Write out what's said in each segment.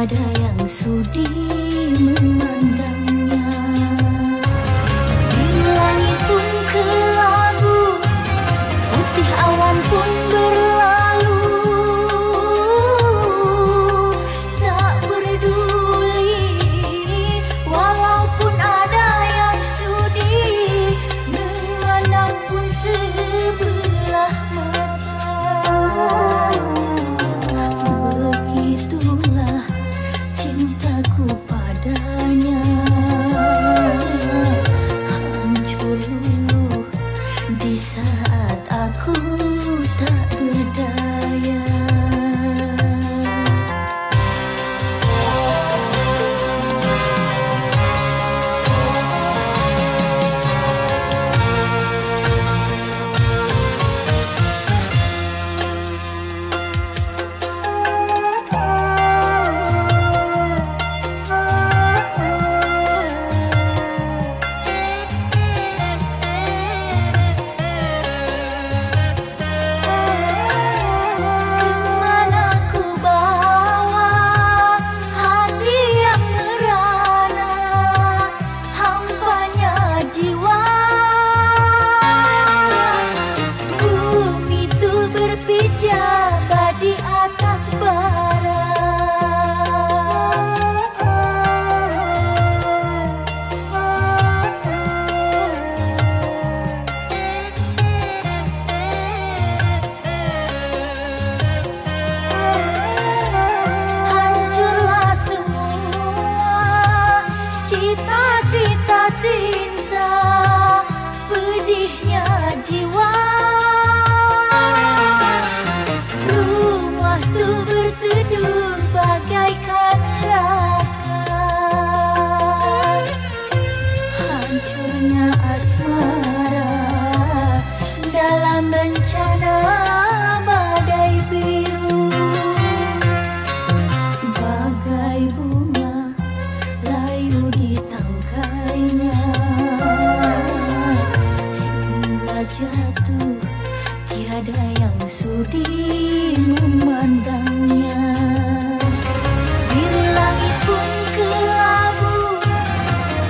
tiada yang sudi memandangnya. Di langit pun kelabu, putih awan pun berlalu, tak peduli walaupun ada yang sudi memandang pun sebelah mata. Begitulah cintaku padanya, hancur luluh di saat aku tak berdaya. Cita-cita cinta, pedihnya jiwa. Rumah tu berteduh bagaikan neraka. Hancurnya asmara dalam bencana badai biru. Bagai bunga layu di tangkainya, hingga jatuh tiada yang sudi memandangnya. Di langit pun kelabu,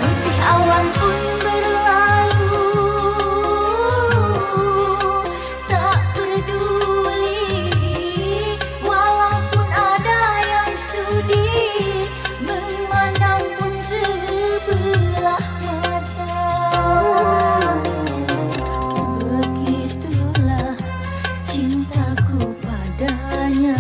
putih awan pun berlalu, tak peduli walaupun ada yang sudi memandang pun sebelah mata. Begitulah cintaku padanya.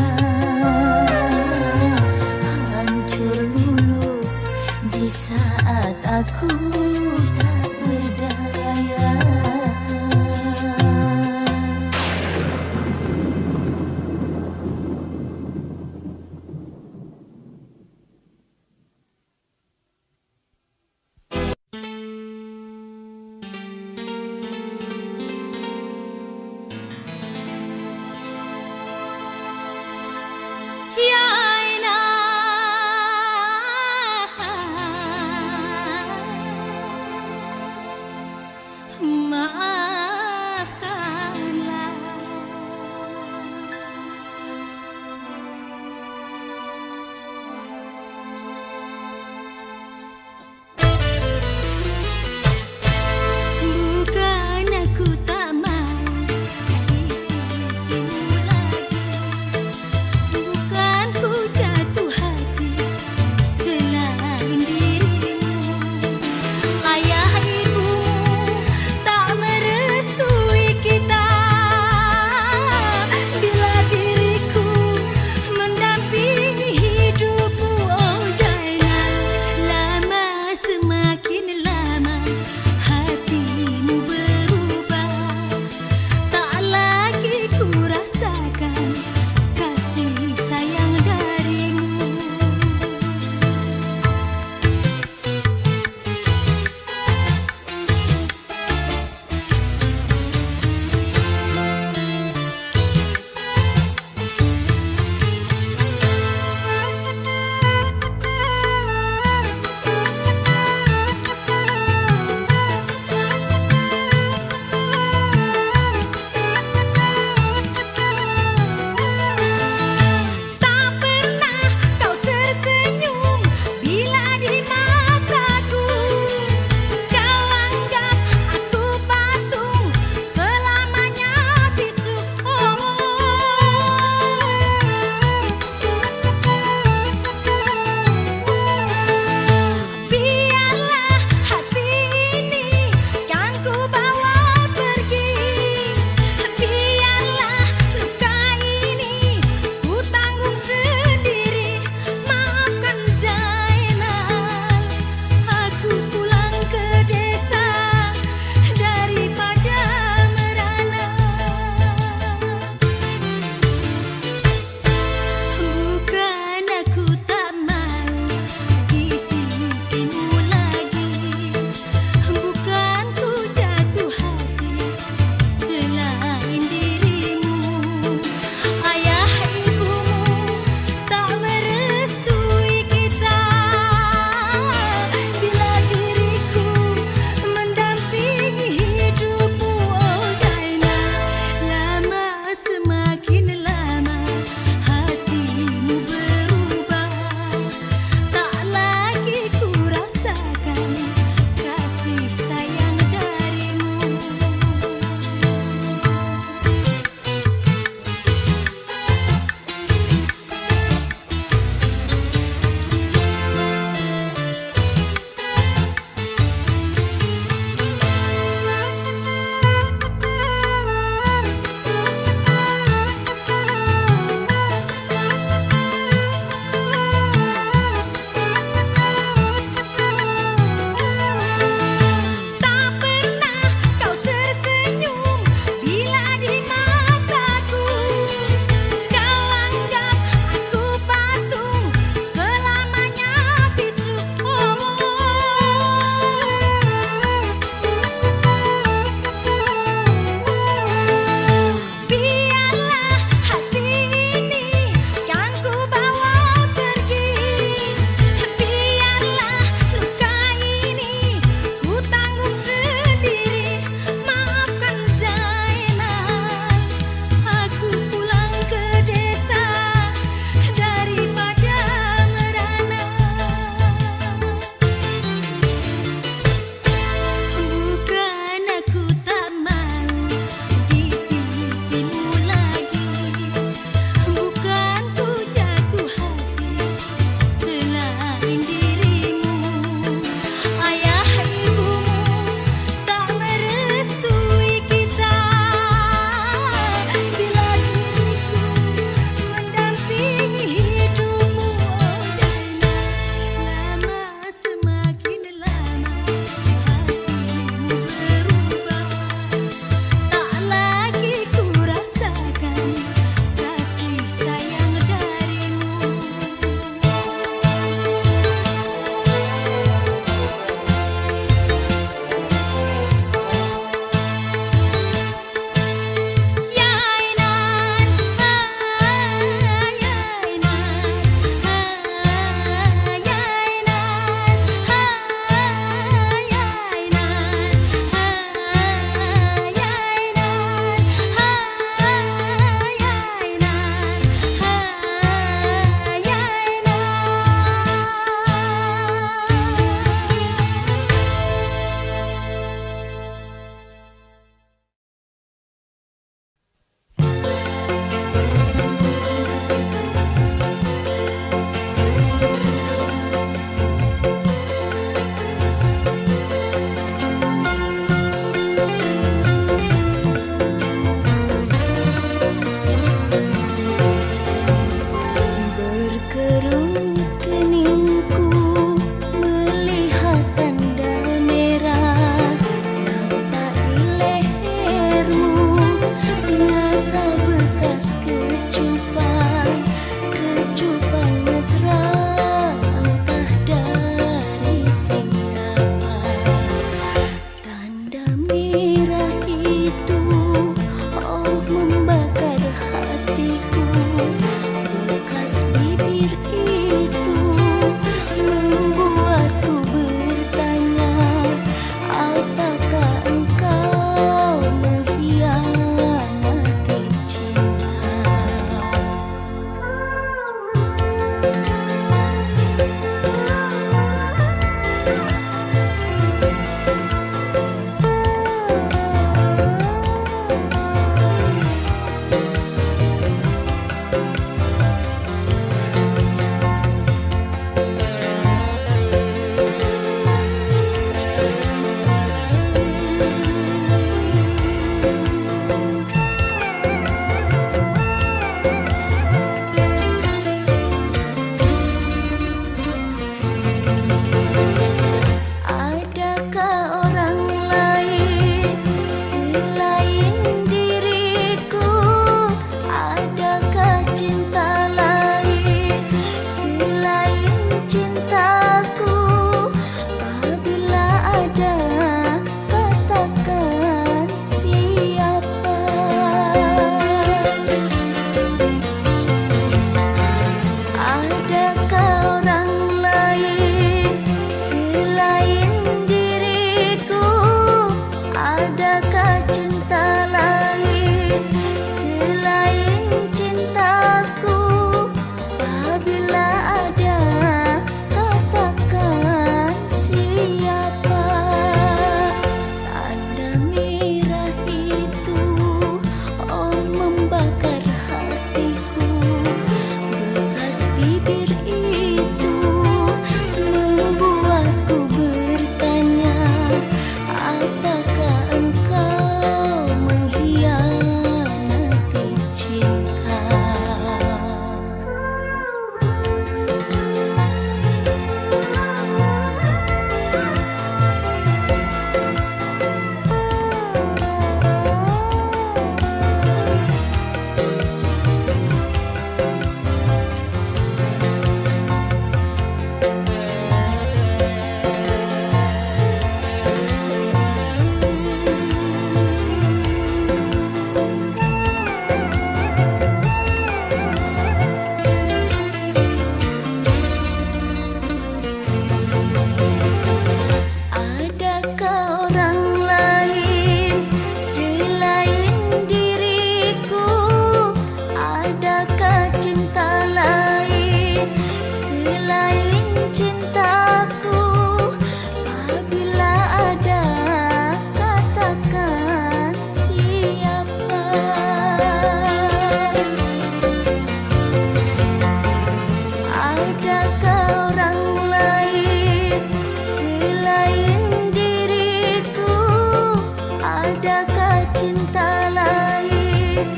cinta lain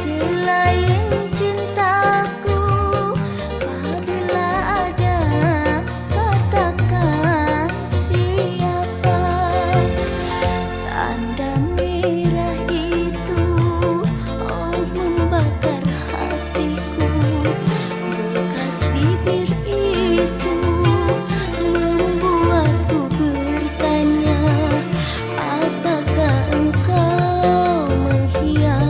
selain cintaku. Apabila ada, katakan siapa. Tanda merah itu membakar hatiku. Bekas bibir itu membuatku bertanya, apakah engkau mengkhianati?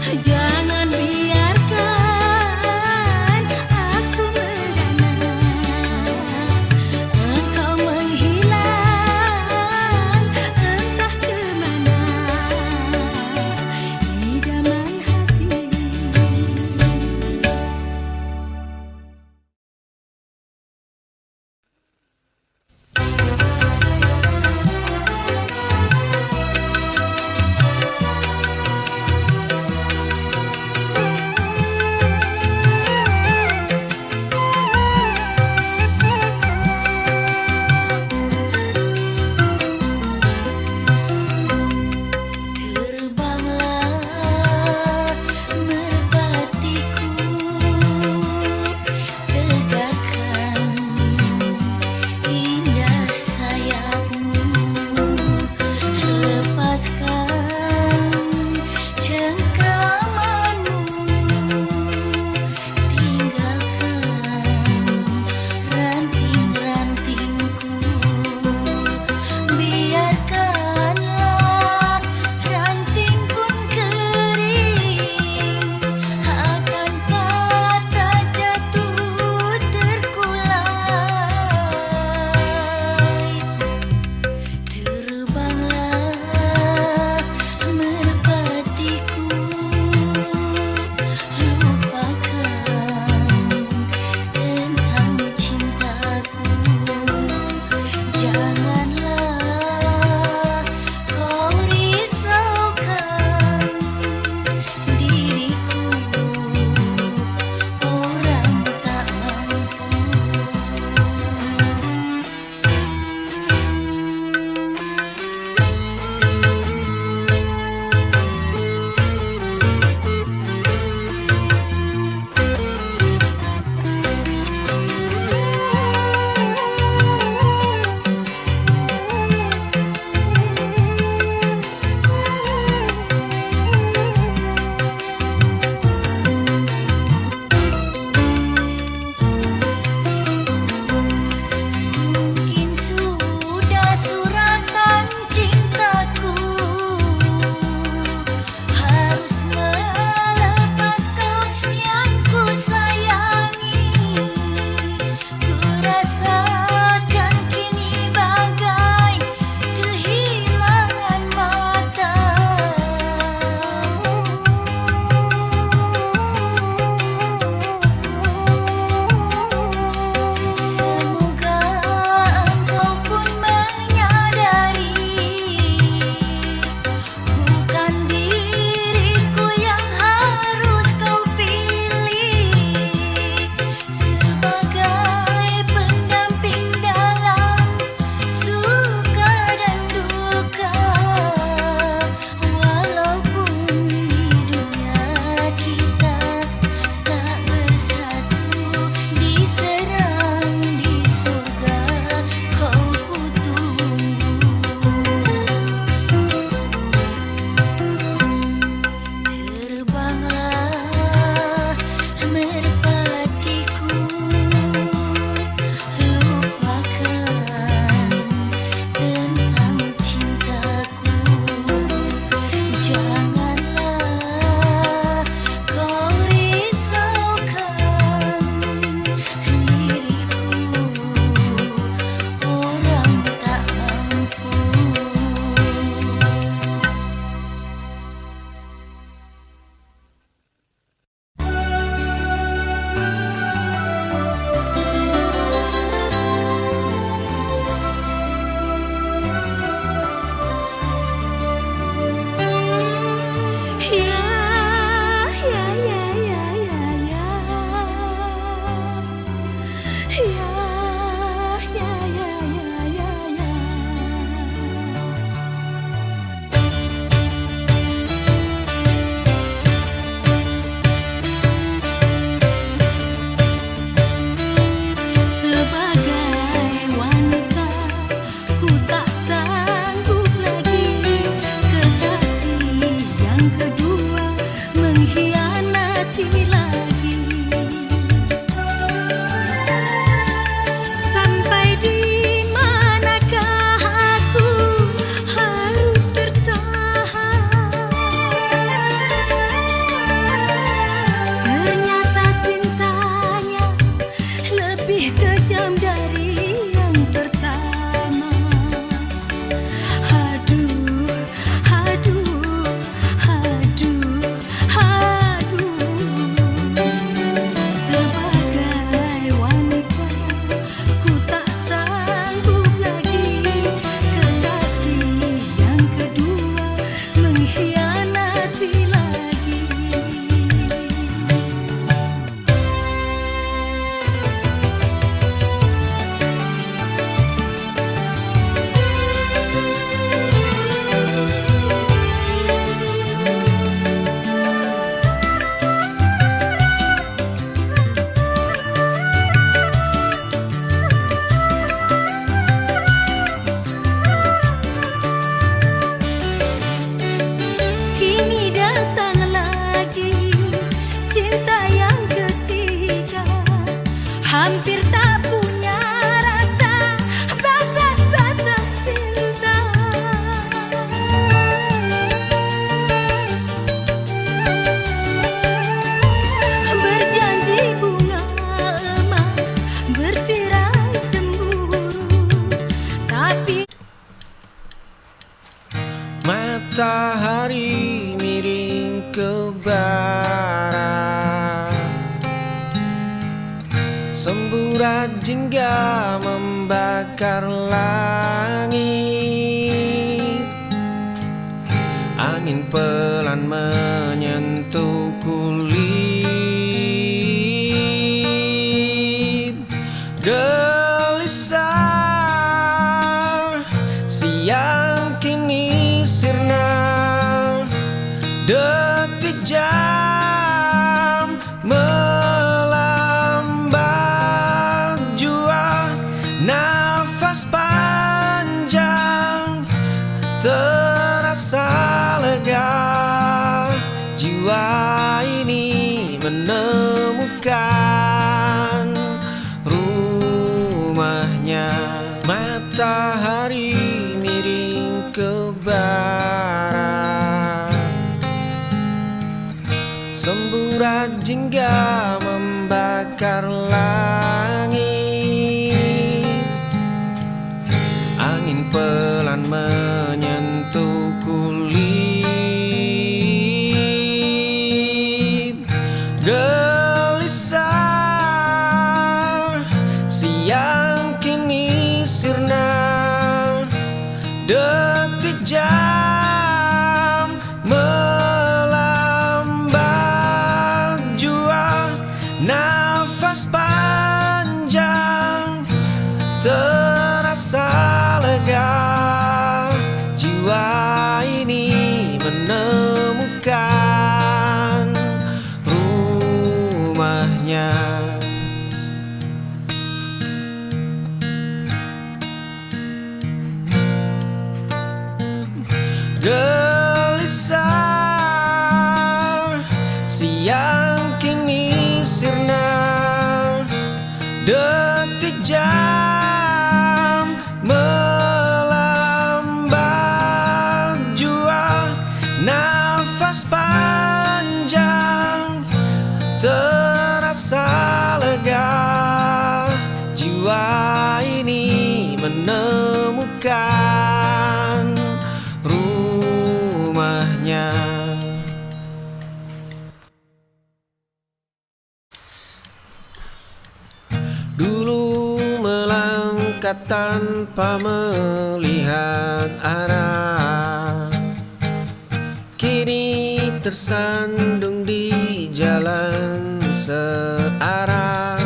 Jangan biarkan aku merana, engkau menghilang entah kemana, idaman hati. barat. Semburat jingga membakar langit. Angin pelan menyentuh kulit. Gelisah siang kini sirna. Detik jam melambat jua. Nafas panjang terasa lega. Jiwa ini menemukan rumahnya. Matahari miring ke barat. Semburat jingga membakar langit. Angin pelan menyentuh kulit. Gelisah siang kini sirna. Detik jam melambat jua. Nafas panjang terasa lega. Jiwa ini menemukan rumahnya. Gelisah siang kini sirna. Detik jam melambat jua. Nafas panjang terasa lega. Jiwa ini menemukan rumahnya. Dulu melangkah tanpa melihat arah. Kini tersandung di jalan searah.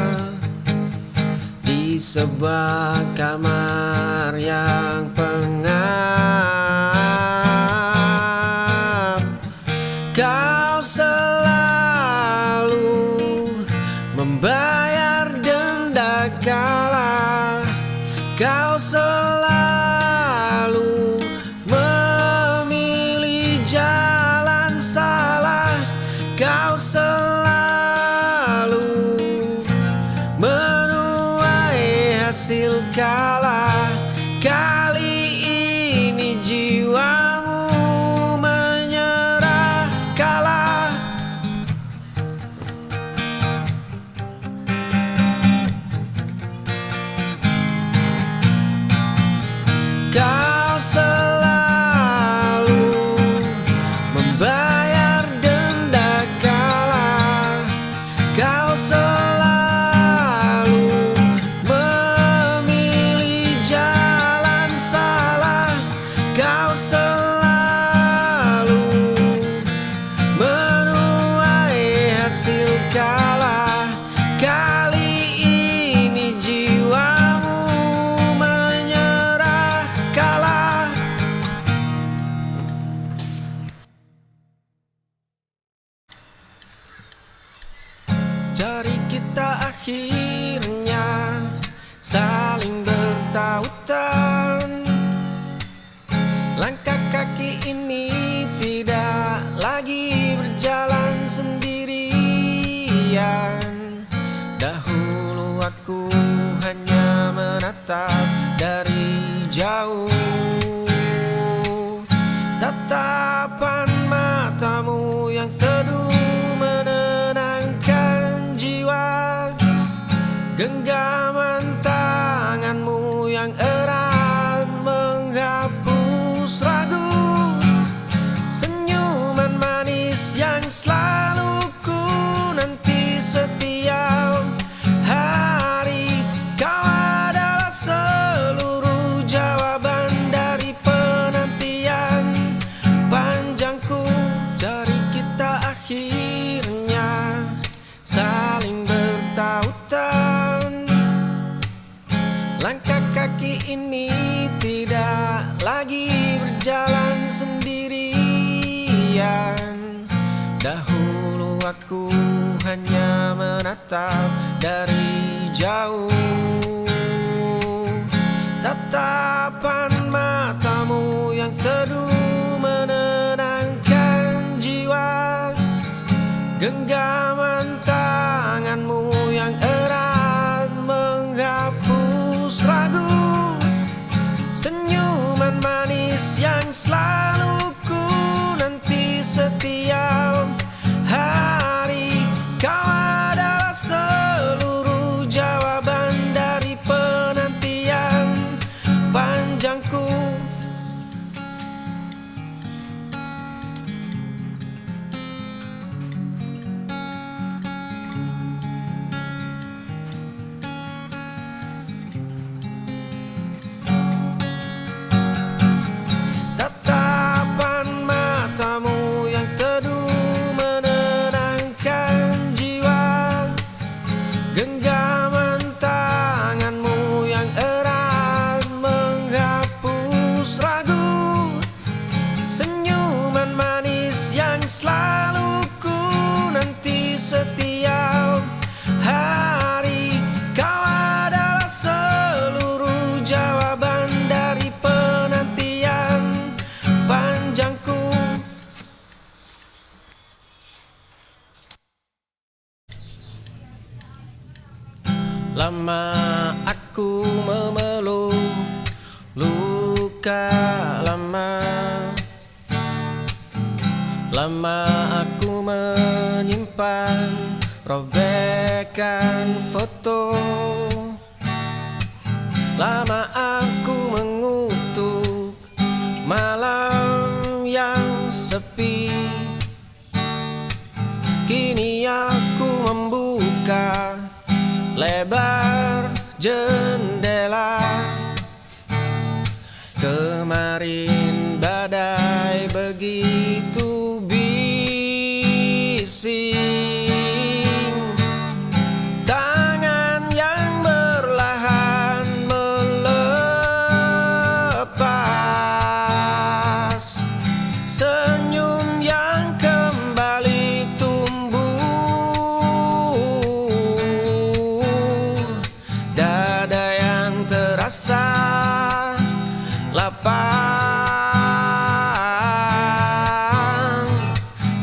Di sebuah kamar yang pengap. Kau selalu membayar denda kalah. Kau selalu memilih jalan salah. Kau selalu menuai hasil kalah. Kali ini jiwamu menyerah kalah. Kau selalu membayar denda kalah. Kau selalu memilih jalan salah. Kau selalu menuai hasil kalah. Kali ini jiwamu menyerah kalah. Jari kita akhirnya saling bertautan. Langkah kaki ini tidak lagi berjalan sendirian. Dahulu aku hanya menatap dari jauh. Tatapan matamu yang teduh menenangkan jiwa. ini tidak lagi berjalan sendirian. Dahulu aku hanya menatap dari jauh. Tatapan matamu yang teduh menenangkan jiwa. Genggaman tanganmu yang erat menghapus ragu. Senyuman manis yang selalu ku nanti setiap hari. Kau adalah seluruh jawaban dari penantian panjangku. Tatapan matamu yang teduh menenangkan jiwa. Genggaman tanganmu yang erat menghapus ragu. Senyuman manis yang selalu ku nanti setiap hari. Kau adalah seluruh jawaban dari penantian panjangku. Lama aku memeluk luka lama. Lama aku menyimpan robekan foto. Lama aku mengutuk malam yang sepi. Kini aku membuka lebar jendela. Kemarin badai begitu bising. Tangan yang berlahan melepas. Senyum yang kembali tumbuh. Dada yang terasa lapang.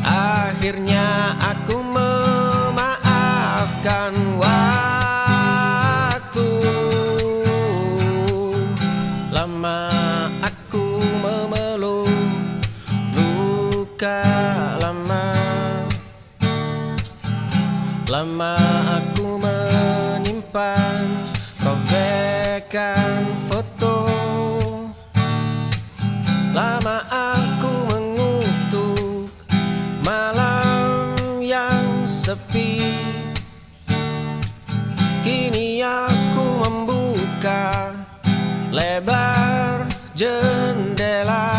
Akhirnya aku memaafkan waktu. Lama aku memeluk luka lama. Lama aku menyimpan robekan foto. Lama aku mengutuk malam yang sepi. Kini aku membuka lebar jendela.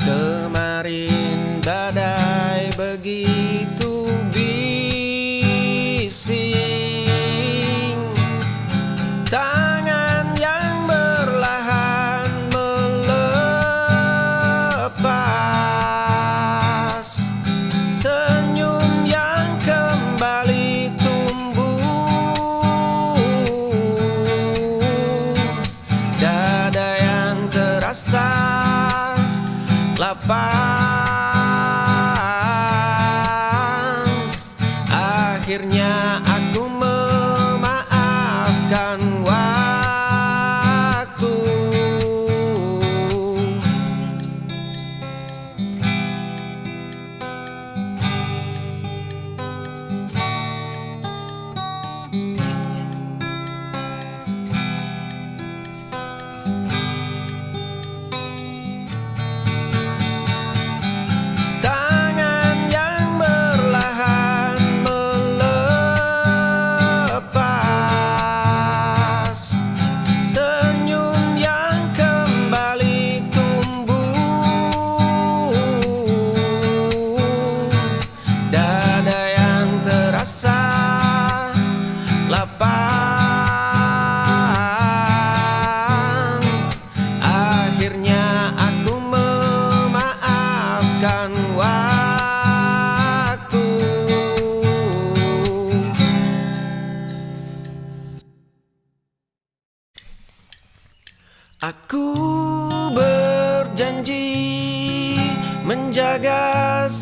Kemarin badai begitu bising. Tangan yang berlahan melepas. Senyum yang kembali tumbuh. Dada yang terasa lapang. Akhirnya aku memaafkan waktu. Tangan yang berlahan melepas.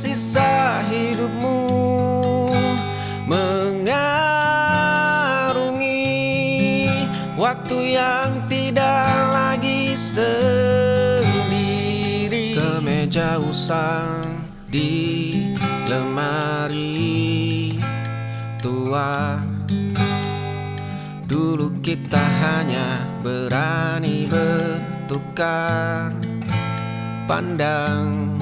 sisa hidupmu, mengarungi waktu yang tidak lagi sendiri. Kemeja usang di lemari tua, dulu kita hanya berani bertukar pandang.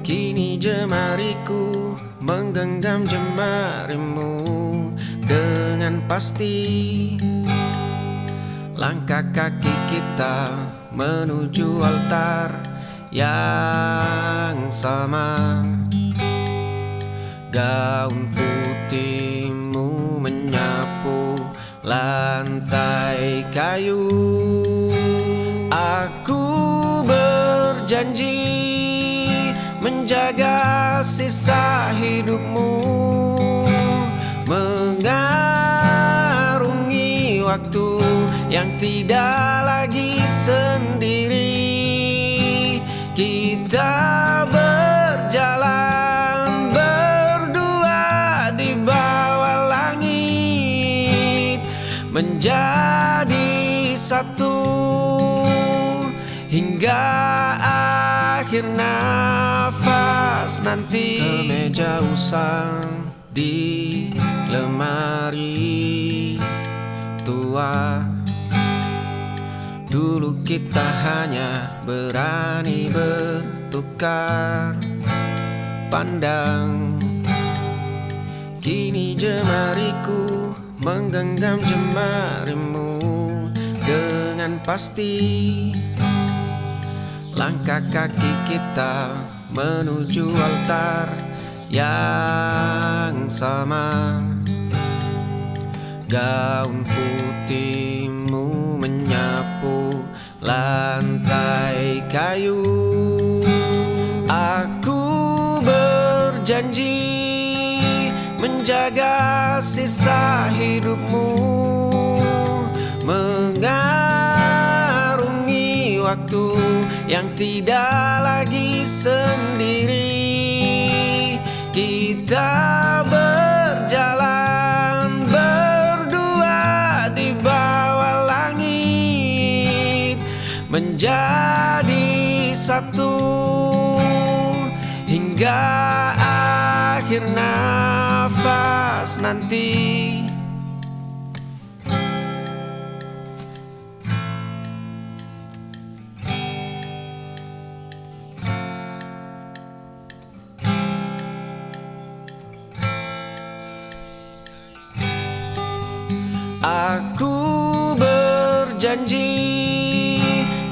Kini jemariku menggenggam jemarimu dengan pasti. Langkah kaki kita menuju altar yang sama. Gaun putihmu menyapu lantai kayu. Aku berjanji menjaga sisa hidupmu, mengarungi waktu yang tidak lagi sendiri. Kita berjalan berdua di bawah langit, menjadi satu hingga akhir nafas nanti. Kemeja usang di lemari tua, dulu kita hanya berani bertukar pandang. Kini jemariku menggenggam jemarimu dengan pasti. Langkah kaki kita menuju altar yang sama. Gaun putihmu menyapu lantai kayu. Aku berjanji menjaga sisa hidupmu, mengarungi waktu yang tidak lagi sendiri. Kita berjalan berdua di bawah langit, menjadi satu hingga akhir nafas nanti. Aku berjanji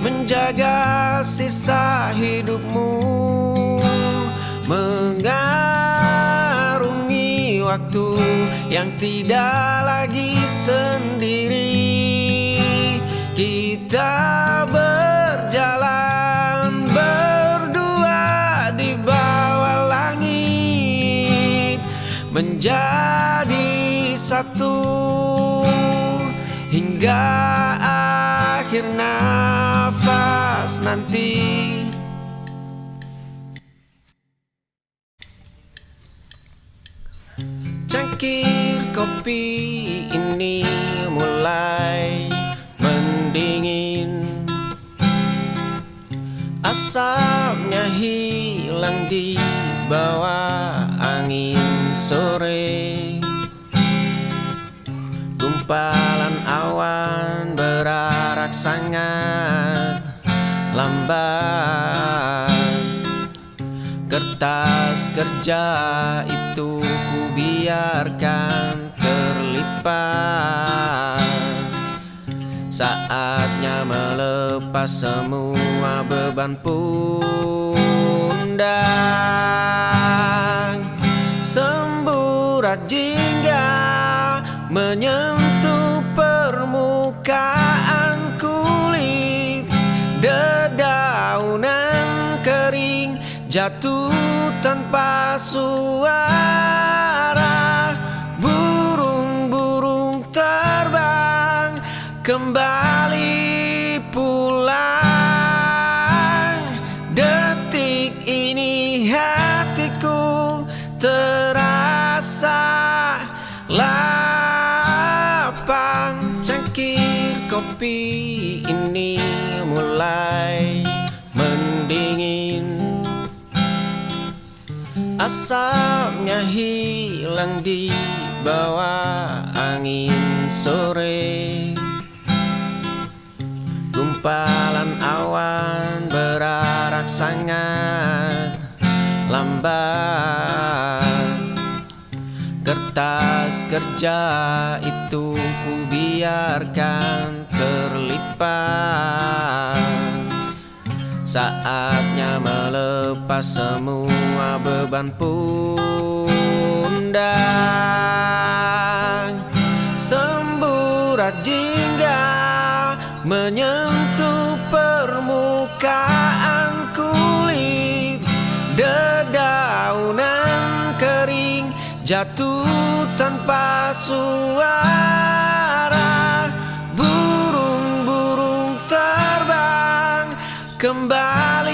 menjaga sisa hidupmu, mengarungi waktu yang tidak lagi sendiri. Kita berjalan berdua di bawah langit, menjadi satu hingga akhir nafas nanti. Cangkir kopi ini mulai mendingin, asapnya hilang di bawah angin sore. Gumpalan awan berarak sangat lambat. Kertas kerja itu ku biarkan terlipat. Saatnya melepas semua beban pundak. Semburat jingga menyentuh permukaan kulit. Dedaunan kering jatuh tanpa suara. Burung-burung terbang kembali pulang. Detik ini api ini mulai mendingin, asapnya hilang di bawah angin sore. Gumpalan awan berarak sangat lambat. Kertas kerja itu ku biarkan terlipat. Saatnya melepas semua beban pundak. Semburat jingga menyentuh permukaan kulit. Dedaunan kering jatuh tanpa suara. Burung-burung terbang kembali